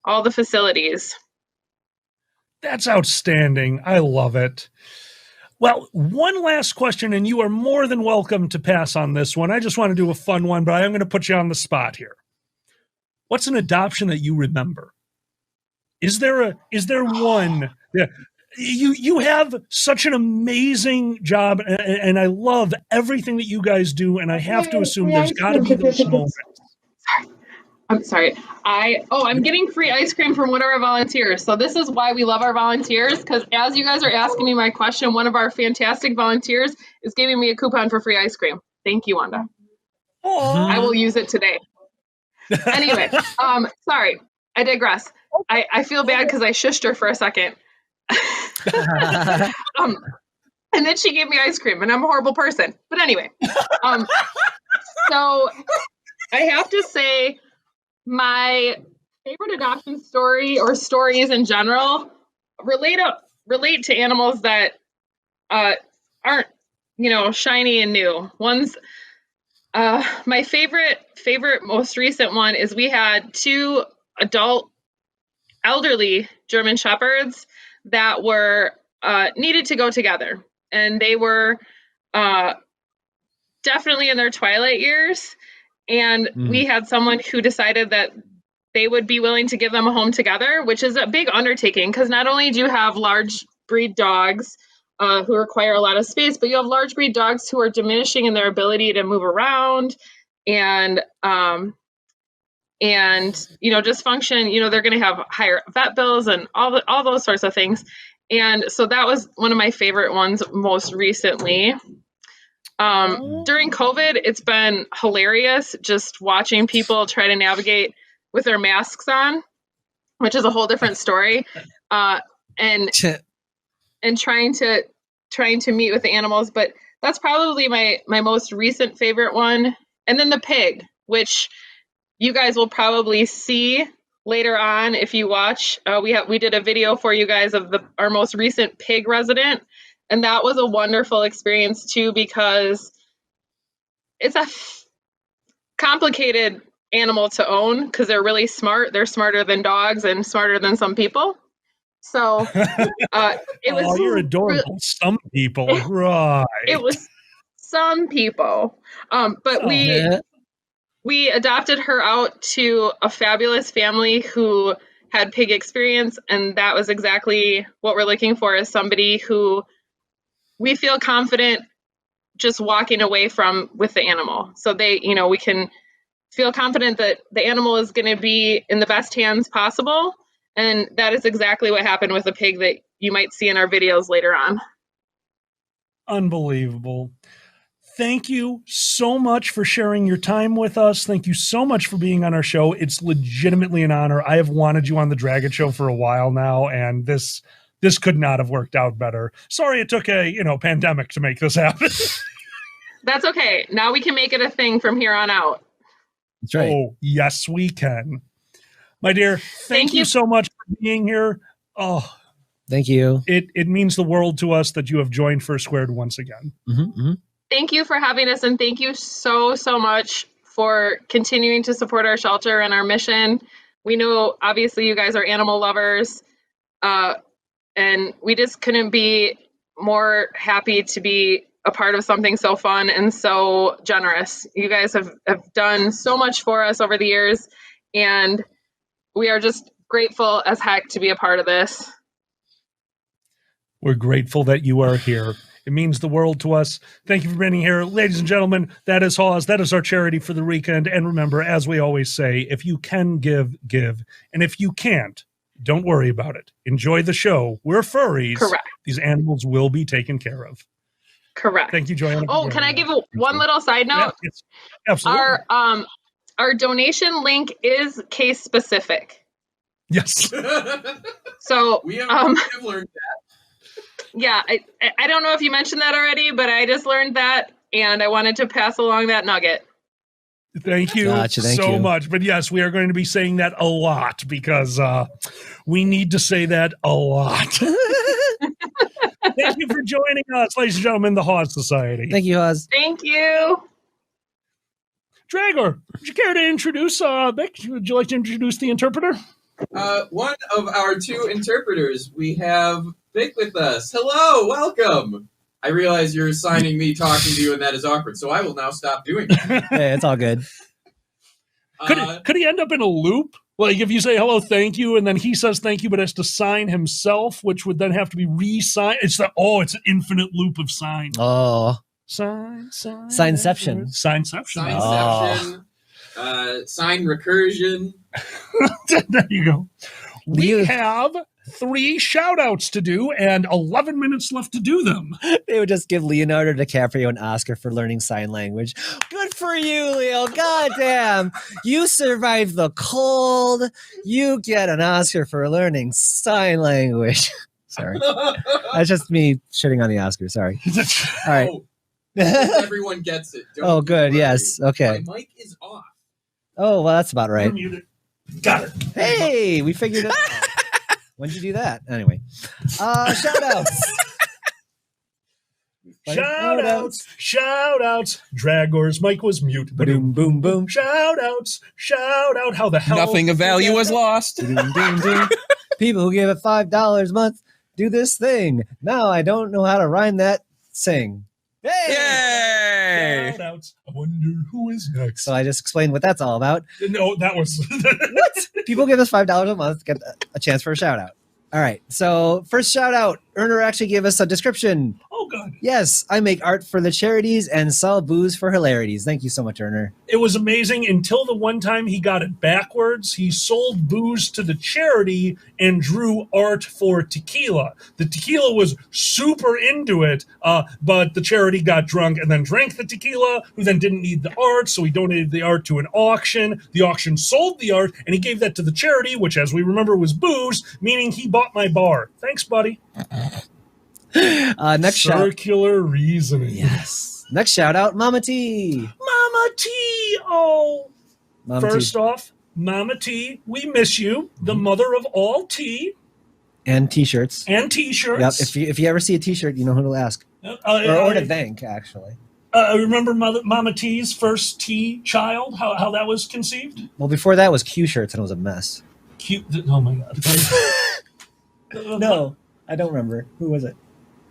all the facilities. That's outstanding. I love it. Well, one last question, and you are more than welcome to pass on this one. I just want to do a fun one, but I'm going to put you on the spot here. What's an adoption that you remember? Is there one? Yeah. You have such an amazing job, and I love everything that you guys do, and I have to assume there's got to be those moments. I'm sorry. I'm getting free ice cream from one of our volunteers. So this is why we love our volunteers, because as you guys are asking me my question, one of our fantastic volunteers is giving me a coupon for free ice cream. Thank you, Wanda. Aww. I will use it today. Anyway, sorry. I digress. I feel bad because I shushed her for a second. And then she gave me ice cream, and I'm a horrible person. But anyway, so I have to say my favorite adoption story, or stories in general, relate to animals that aren't, shiny and new. One's my favorite most recent one is we had 2 adult elderly German Shepherds that were needed to go together, and they were definitely in their twilight years, and we had someone who decided that they would be willing to give them a home together, which is a big undertaking, because not only do you have large breed dogs who require a lot of space, but you have large breed dogs who are diminishing in their ability to move around and just function. They're going to have higher vet bills and all those sorts of things. And so that was one of my favorite ones most recently. During COVID, it's been hilarious just watching people try to navigate with their masks on, which is a whole different story. And trying to meet with the animals, but that's probably my most recent favorite one. And then the pig, which you guys will probably see later on if you watch. We did a video for you guys of our most recent pig resident, and that was a wonderful experience too, because it's a complicated animal to own because they're really smart. They're smarter than dogs and smarter than some people. So it was. Oh, you're adorable. Some people, right? It was some people, but we adopted her out to a fabulous family who had pig experience, and that was exactly what we're looking for, is somebody who we feel confident just walking away from with the animal. So we can feel confident that the animal is going to be in the best hands possible. And that is exactly what happened with a pig that you might see in our videos later on. Unbelievable. Thank you so much for sharing your time with us. Thank you so much for being on our show. It's legitimately an honor. I have wanted you on the Dragget Show for a while now, and this could not have worked out better. Sorry it took a pandemic to make this happen. That's okay. Now we can make it a thing from here on out. That's right. Oh, yes, we can. My dear, thank you so much for being here. Oh, thank you. It means the world to us that you have joined First Squared once again. Thank you for having us, and thank you so much for continuing to support our shelter and our mission. We know, obviously, you guys are animal lovers, and we just couldn't be more happy to be a part of something so fun and so generous. You guys have done so much for us over the years, and we are just grateful as heck to be a part of this. We're grateful that you are here. It means the world to us. Thank you for being here. Ladies and gentlemen, that is Hawes. That is our charity for the weekend. And remember, as we always say, if you can give, give. And if you can't, don't worry about it. Enjoy the show. We're furries. Correct. These animals will be taken care of. Correct. Thank you, Joanna. Oh, can I give one little side note? Yeah, absolutely. Our donation link is case specific. Yes. So we have learned that. Yeah, I don't know if you mentioned that already, but I just learned that, and I wanted to pass along that nugget. Thank you so much. But yes, we are going to be saying that a lot because we need to say that a lot. Thank you for joining us, ladies and gentlemen, the Hawes Society. Thank you, Hawes. Thank you. Dragger, would you care to introduce Vic? Would you like to introduce the interpreter? One of our two interpreters, we have Vic with us. Hello, welcome. I realize you're assigning me talking to you, and that is awkward, so I will now stop doing that. Hey, it's all good. Could he end up in a loop? Like if you say hello, thank you, and then he says thank you, but has to sign himself, which would then have to be re-signed. It's an infinite loop of signs. Oh. Signception. Signception. Sign recursion. There you go. We have 3 shout-outs to do and 11 minutes left to do them. They would just give Leonardo DiCaprio an Oscar for learning sign language. Good for you, Leo. Goddamn. You survived the cold. You get an Oscar for learning sign language. Sorry. That's just me shitting on the Oscar. Sorry. All right. Everyone gets it. Don't good. Yes. Okay. My mic is off. Oh, well, that's about right. Got it. Hey, we figured it out. When'd you do that? Anyway. Shout outs. Shout outs. Dragor's mic was mute. Boom, boom, boom. Shout outs. How the hell? Nothing of value was lost. People who give it $5 a month do this thing. Now I don't know how to rhyme that. Sing. Yay! Shout outs. I wonder who is next. So I just explained what that's all about. No, that was what? People give us $5 a month, get a chance for a shout out. All right. So first shout out, Erner actually gave us a description. Oh, good. Yes, I make art for the charities and sell booze for hilarities. Thank you so much, Erner. It was amazing until the one time he got it backwards. He sold booze to the charity and drew art for tequila. The tequila was super into it, but the charity got drunk and then drank the tequila, who then didn't need the art, so he donated the art to an auction. The auction sold the art, and he gave that to the charity, which, as we remember, was booze, meaning he bought my bar. Thanks, buddy. Next circular reasoning. Yes. Next shout out, Mama T. Mama T. Oh. Mama First T. off, Mama T, we miss you, the mother of all tea. And t-shirts. And t-shirts. Yep. If you ever see a t-shirt, you know who to ask. Or to thank, actually. Remember Mama T's first tea child, how that was conceived? Well, before that was Q-shirts, and it was a mess. Oh, my God. No, I don't remember. Who was it?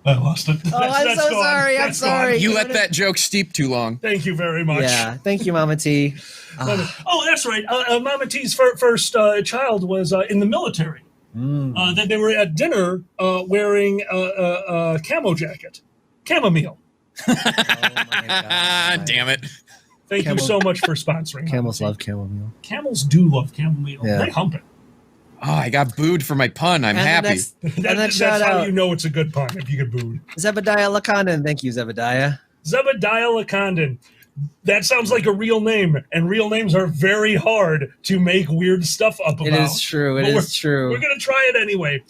I lost it. Oh, I'm so gone. sorry. I'm That's sorry. gone. You let that joke steep too long. Thank you very much. Yeah, thank you, Mama T. Oh, that's right. Mama T's first child was in the military. That they were at dinner wearing a camo jacket. Chamomile. Oh my God. Damn it. Thank you so much for sponsoring. Camels love chamomile. Camels do love chamomile. Yeah. They hump it. Oh, I got booed for my pun. I'm happy. That's how you know it's a good pun, if you get booed. Zebediah Lacondan. Thank you, Zebediah. Zebediah Lacondan. That sounds like a real name, and real names are very hard to make weird stuff up about. It is true. It is true. We're going to try it anyway.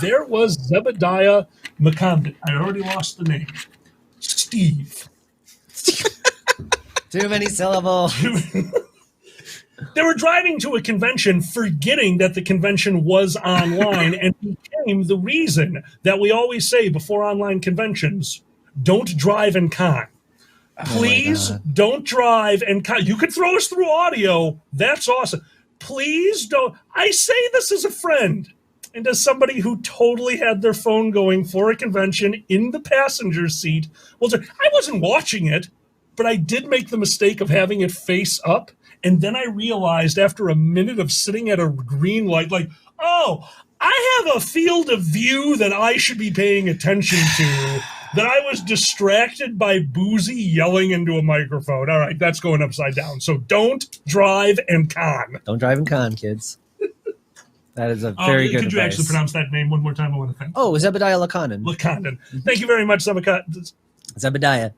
There was Zebediah McCondon. I already lost the name. Steve. Too many syllables. They were driving to a convention, forgetting that the convention was online, and became the reason that we always say before online conventions, don't drive and con. Please don't drive and con. You could throw us through audio. That's awesome. Please don't. I say this as a friend and as somebody who totally had their phone going for a convention in the passenger seat. Well, I wasn't watching it, but I did make the mistake of having it face up. And then I realized after a minute of sitting at a green light, like, oh, I have a field of view that I should be paying attention to, that I was distracted by Boozy yelling into a microphone. All right, that's going upside down. So don't drive and con. Don't drive and con, kids. That is a very good Could you advice. actually pronounce that name one more time? I want to thank you. Oh, Zebediah Lacondan. Lacondan. Thank you very much, Zebediah.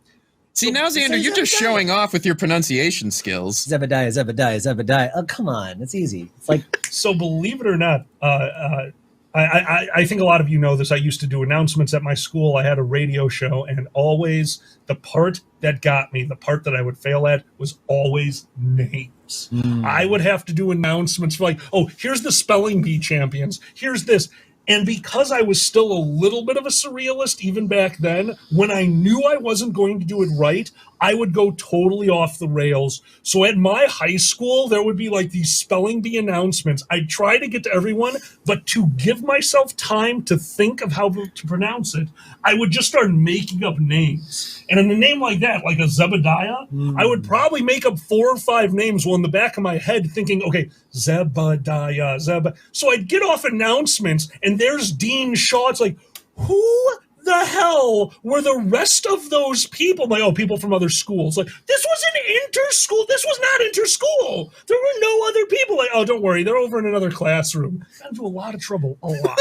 See, now, Xander, you're just showing off with your pronunciation skills. Zebediah. Oh, come on. It's easy. It's like... So believe it or not, I think a lot of you know this. I used to do announcements at my school. I had a radio show, and always the part that got me, the part that I would fail at, was always names. I would have to do announcements for like, oh, here's the spelling bee champions. Here's this. And because I was still a little bit of a surrealist even back then, when I knew I wasn't going to do it right, I would go totally off the rails. So at my high school, there would be like these spelling bee announcements. I'd try to get to everyone, but to give myself time to think of how to pronounce it, I would just start making up names. And in a name like that, like a Zebediah, I would probably make up 4 or 5 names while in the back of my head thinking, okay, Zebediah. So I'd get off announcements, and there's Dean Shaw. It's like, who the hell were the rest of those people? Like, oh, people from other schools. Like, this was an inter-school. This was not inter-school. There were no other people. Like, oh, don't worry. They're over in another classroom. Got into a lot of trouble. A lot.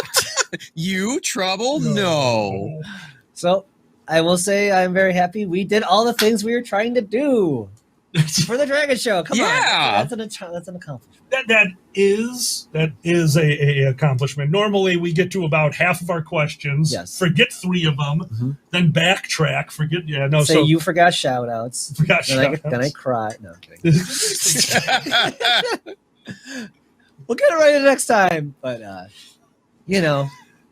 You trouble? No. So I will say I'm very happy we did all the things we were trying to do for the Dragget show. Come on. That's an accomplishment. That is a accomplishment. Normally we get to about half of our questions, forget 3 of them, then backtrack, Say you forgot shout outs. Then I cry. No, I'm kidding. We'll get it right the next time. But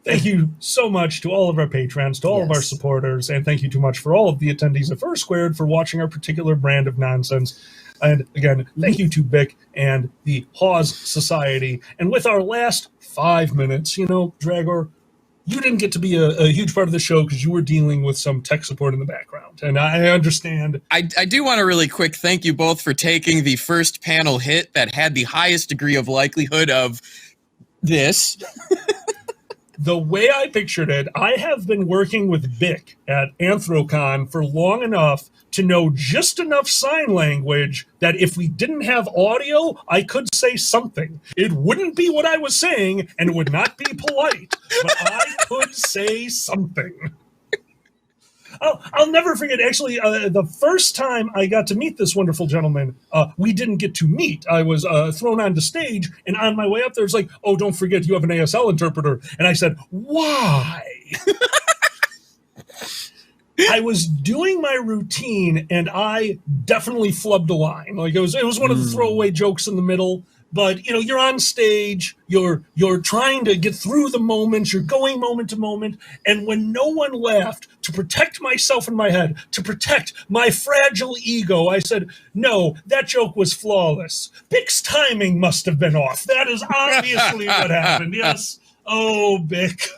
thank you so much to all of our patrons, to all of our supporters, and thank you too much for all of the attendees of First Squared for watching our particular brand of nonsense. And again, thank you to Bick and the Hawes Society. And with our last 5 minutes, Dragor, you didn't get to be a huge part of the show because you were dealing with some tech support in the background. And I understand. I do want to really quick thank you both for taking the first panel hit that had the highest degree of likelihood of this. The way I pictured it, I have been working with Bick at Anthrocon for long enough to know just enough sign language that if we didn't have audio, I could say something. It wouldn't be what I was saying, and it would not be polite, but I could say something. I'll never forget, actually, the first time I got to meet this wonderful gentleman, we didn't get to meet. I was thrown onto stage, and on my way up there, it's like, oh, don't forget you have an ASL interpreter. And I said, why? I was doing my routine, and I definitely flubbed a line. Like it was one of the throwaway jokes in the middle. But you're on stage, you're trying to get through the moments, you're going moment to moment, and when no one laughed, to protect myself in my head, to protect my fragile ego, I said, no, that joke was flawless. Bick's timing must have been off. That is obviously what happened. Yes. Oh, Bick.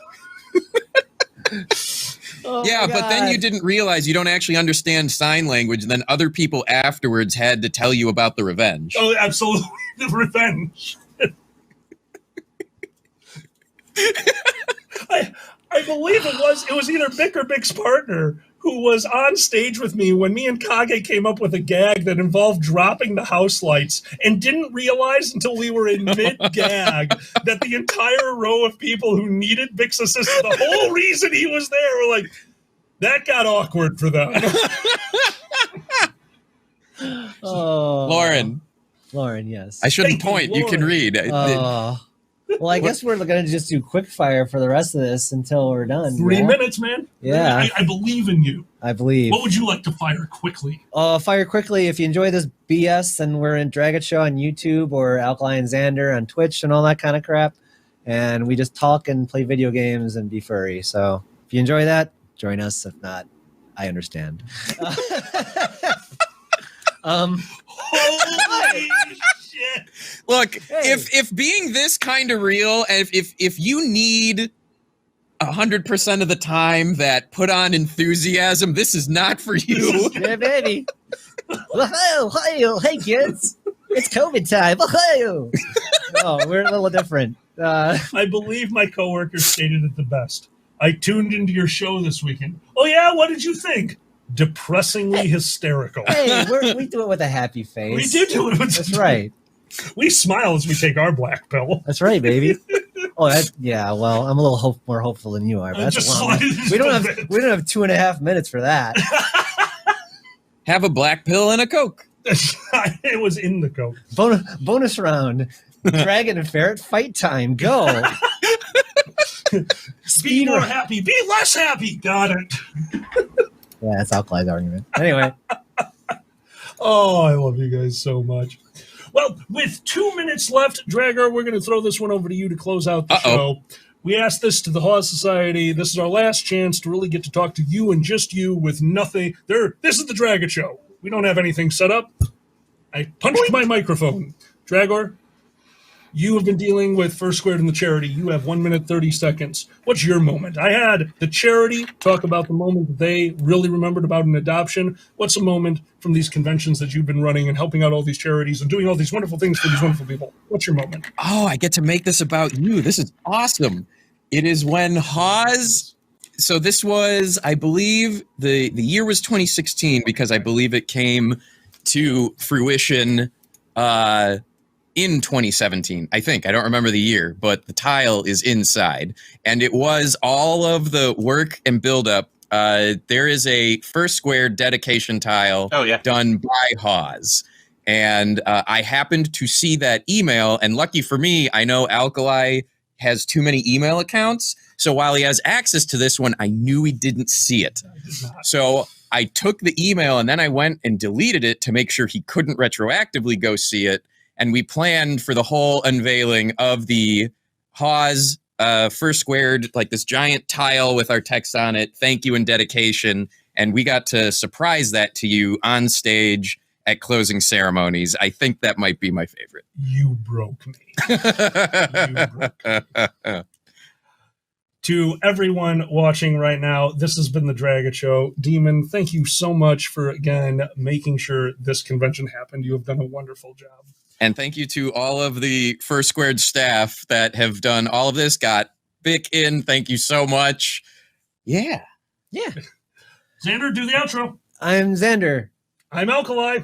Oh yeah, my but then God. you didn't realize you don't actually understand sign language, and then other people afterwards had to tell you about the revenge. Oh, absolutely, the revenge. I believe it was either Mick or Mick's partner who was on stage with me when me and Kage came up with a gag that involved dropping the house lights and didn't realize until we were in mid-gag that the entire row of people who needed Mick's assistance, the whole reason he was there, were like, that got awkward for them. Lauren, yes. I shouldn't point. You can read. Well, I guess we're going to just do quick fire for the rest of this until we're done. 3 minutes, man. Yeah. I believe in you. I believe. What would you like to fire quickly? Fire quickly. If you enjoy this BS, then we're in Dragget Show on YouTube or Alkali and Xander on Twitch and all that kind of crap. And we just talk and play video games and be furry. So if you enjoy that, join us. If not, I understand. Holy shit. Look, Hey. if being this kind of real, and if you need 100% of the time that put on enthusiasm, this is not for you. Yeah, baby. Hey, kids. It's COVID time. Oh, we're a little different. I believe my coworker stated it the best. I tuned into your show this weekend. Oh, yeah? What did you think? Depressingly hysterical. Hey, we do it with a happy face. We do it. That's right. We smile as we take our black pill. That's right, baby. Oh, yeah. Well, I'm a little more hopeful than you are. But that's a long. We don't have 2.5 minutes for that. Have a black pill and a Coke. It was in the Coke. Bonus round. Dragon and Ferret fight time. Go. Be more happy. Be less happy. Got it. Yeah, that's Alkali's argument. Anyway. Oh, I love you guys so much. Well, with 2 minutes left, Dragger, we're going to throw this one over to you to close out the show. We asked this to the Hawes Society. This is our last chance to really get to talk to you and just you with nothing. This is the Dragger Show. We don't have anything set up. I punched my microphone. Dragor, you have been dealing with First Squared and the charity. You have 1 minute, 30 seconds. What's your moment? I had the charity talk about the moment that they really remembered about an adoption. What's a moment from these conventions that you've been running and helping out all these charities and doing all these wonderful things for these wonderful people? What's your moment? Oh, I get to make this about you. This is awesome. It is when Hawes... So this was, I believe, the year was 2016 because I believe it came to fruition in 2017, I think. I don't remember the year, but the tile is inside. And it was all of the work and buildup. There is a First Square dedication tile done by Hawes. And I happened to see that email. And lucky for me, I know Alkali has too many email accounts. So while he has access to this one, I knew he didn't see it. So I took the email and then I went and deleted it to make sure he couldn't retroactively go see it. And we planned for the whole unveiling of the Hawes First Squared, like this giant tile with our text on it, thank you and dedication. And we got to surprise that to you on stage at closing ceremonies. I think that might be my favorite. You broke me. You broke me. To everyone watching right now, this has been the Dragget Show. Demon, thank you so much for, again, making sure this convention happened. You have done a wonderful job. And thank you to all of the First Squared staff that have done all of this. Got Vic in. Thank you so much. Yeah. Xander, do the outro. I'm Xander. I'm Alkali.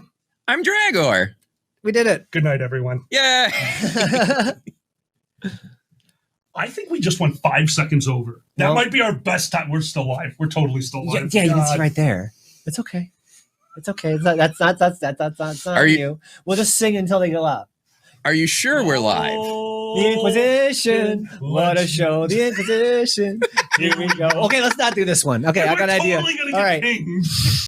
I'm Dragor. We did it. Good night, everyone. Yeah. I think we just went 5 seconds over. That might be our best time. We're still live. We're totally still live. Yeah, you can see right there. It's okay. It's okay. That's not you. We'll just sing until they go out. Are you sure we're live? The Inquisition. What a show. The Inquisition. Here we go. Okay, let's not do this one. Okay, I got an idea. Totally all right.